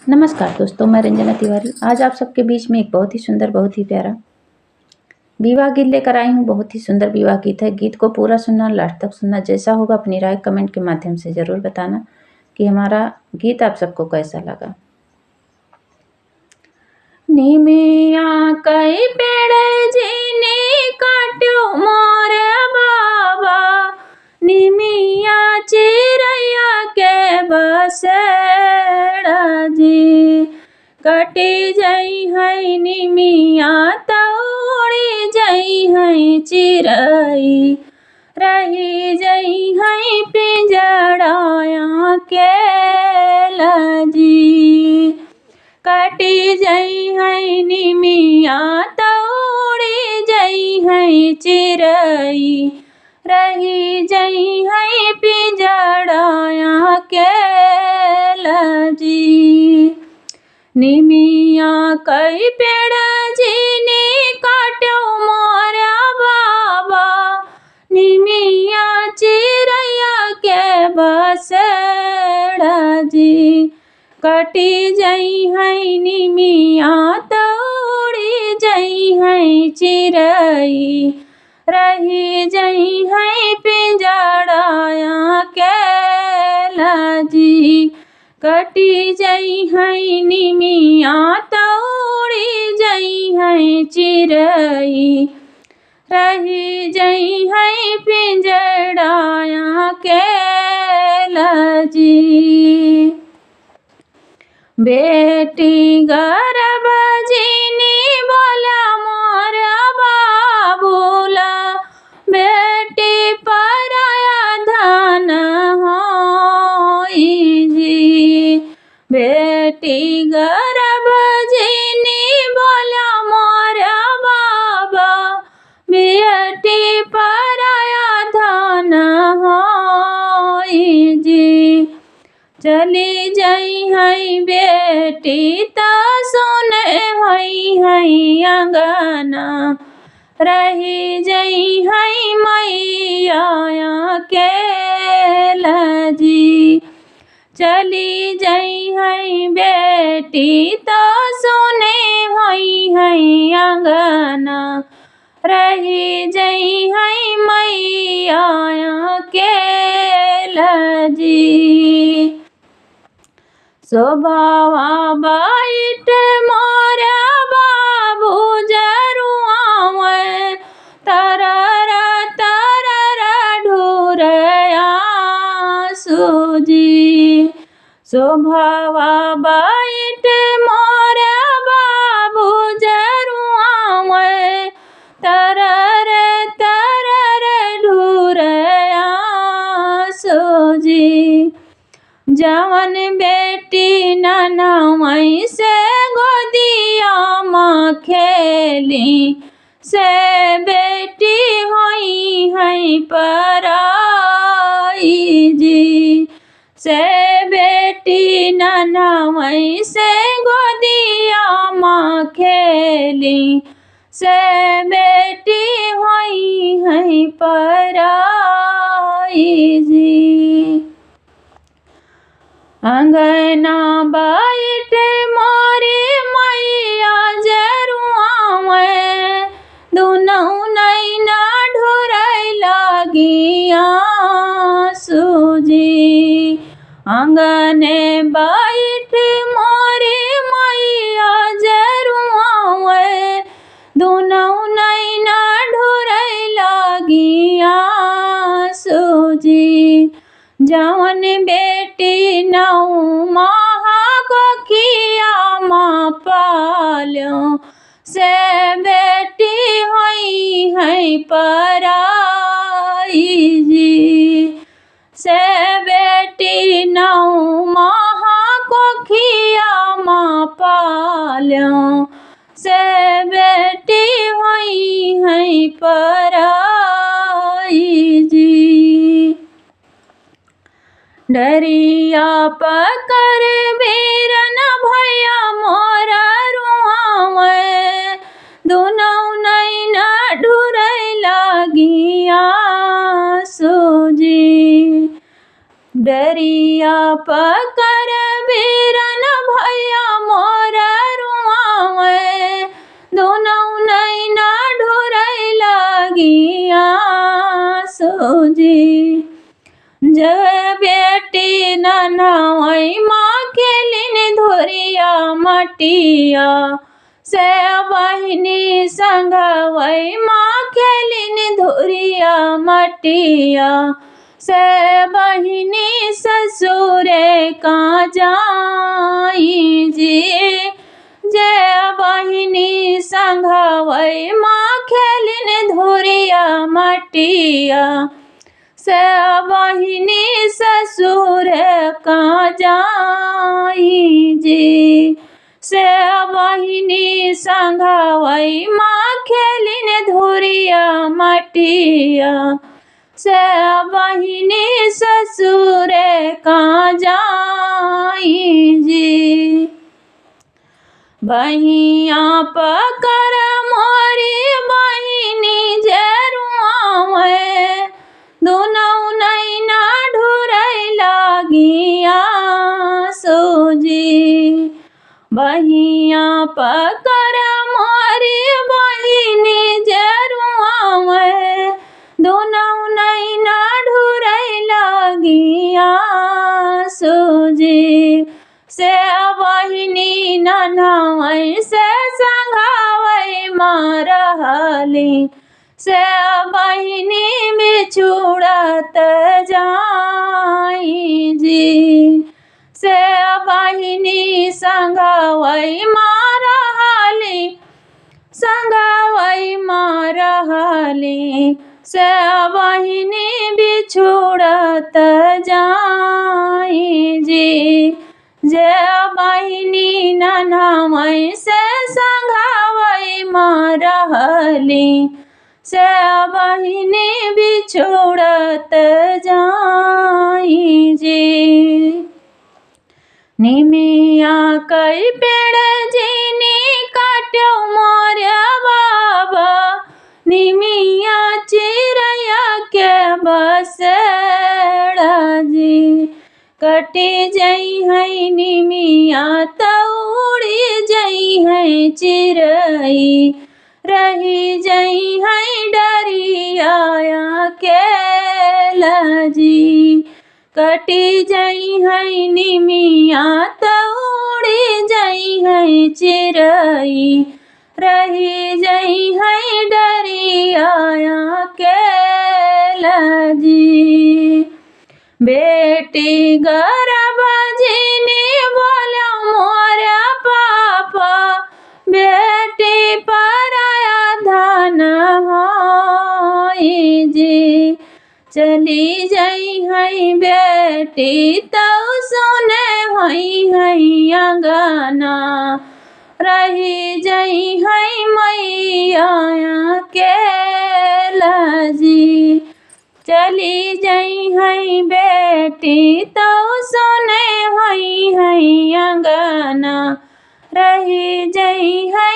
नमस्कार दोस्तों, मैं रंजना तिवारी आज आप सबके बीच में एक बहुत ही सुंदर, बहुत ही प्यारा विवाह गीत लेकर आई हूँ। बहुत ही सुंदर विवाह गीत है। गीत को पूरा सुनना, लास्ट तक सुनना। जैसा होगा अपनी राय कमेंट के माध्यम से ज़रूर बताना कि हमारा गीत आप सबको कैसा लगा। निमिया कई पेड़ जीनी काट्यो मोर बाबा, निमिया चिरैया के बसेड़ा जी। कटी जई है निमिया तौड़ी जई है चिरई, रही जई है पिंजड़ाया के लजी। कटी जई है निमिया तौड़ी जई है चिरई, रही जई है पिंजड़ाया के लजी। निमिया कई पेड़ जीनी काट्यो मोरा बाबा, निमिया चिरैया के बसेड़ा जी। कटी जई है निमिया तौड़ी जई है चिरई, रही जई है पिंजड़ाया के लजी। कटी जई है निमिया तौड़ी जई है चिरई, रही जई है पिंजड़ाया के लजी। बेटी गर्भ जीनी बोला मोर बाबूला, बेटी पराया धन होई जी। बेटी गर्भ जीनी बोला मोर बाबा, बेटी पराया धन होई जी। चली जई है बेटी त सुने होई है अंगना, रही जई है मैया के लजी। चली जई है बेटी त सुने होई है अंगना, रही जई है मैया के लजी। शोभावा बाइट मोरा बाबू जरुआवे, तरर तरर ढूरया सूजी। शोभावा बाइट मोरा बाबू जरुआवे, तरर तरर ढूरया सूजी। जवन बेटी ननमई से गोदिया माँ खेली, से बेटी होई है पराई जी। से बेटी ननमई से गोदिया माँ खेली, से बेटी होई है पराई जी। अंगना बाइट मोरे मैया जरुआवे, दुनऊ नैना ढुरई लागिया सूजी। अंगने बाइट मोरे मैया जरुआवे, दुनऊ नैना ढुरई लागिया सूजी। जवन बेटी नौ माह कोखिया माँ पाल्यो, से बेटी होई है पराई जी। से बेटी नौ माह कोखिया माँ पाल्यो, से बेटी होई है पराई जी। डरिया पकर बीरन भैया मोरा रुआवे, दुनऊ नैना ढुरई लागिया सूजी। डरिया पकर बीरन भैया मटिया से बहिनी संगवै माँ खेलिन धुरिया मटिया से बहिनी ससुरे का जाई जी जे बहिनी संगवै माँ खेलिन धुरिया मटिया से बहिनी ससुर का जाई जी से बहिनी संगवै माँ खेलिन धुरिया मटिया से बहिनी ससुर का जाई जी। बहिया पकर मोरी बहिनी जरुआवे दुनौ नैना ढुरै लागिया सोजी बहिया पकर मोरी बहिनी जरुआवे दुनौ नैना ढुरै लागिया सोजी से बहिनी नन्है से संघावै माँ रहली से बहिनी बिछुड़त जाई जी से बहिनी संगवै माँ रहली संगवै माँ रहली से बहिनी बिछुड़त जाई जी जे बहिनी नन्है से संगवै माँ रहली से बहिनी बिछुड़त जाई जी। निमिया कई पेड़ जीनी काट्यो मोरे बाबा निमिया चिड़ैया के बसेड़ा जी कटी जई है निमिया तौड़ी जई है चिड़ई रही जई है डरिया के लजी कटी जई है निमिया तौड़ी जई है चिड़ई रही जई है डरिया के लजी। बेटी गर्भ जीनी बोलो मोरे पापा बेटी पराया धन होई जी चली जई है बेटी तो सुने होई है अंगना रही जई है मैया के लजी चली जई है बेटी तो सुने होई है अंगना रही जई है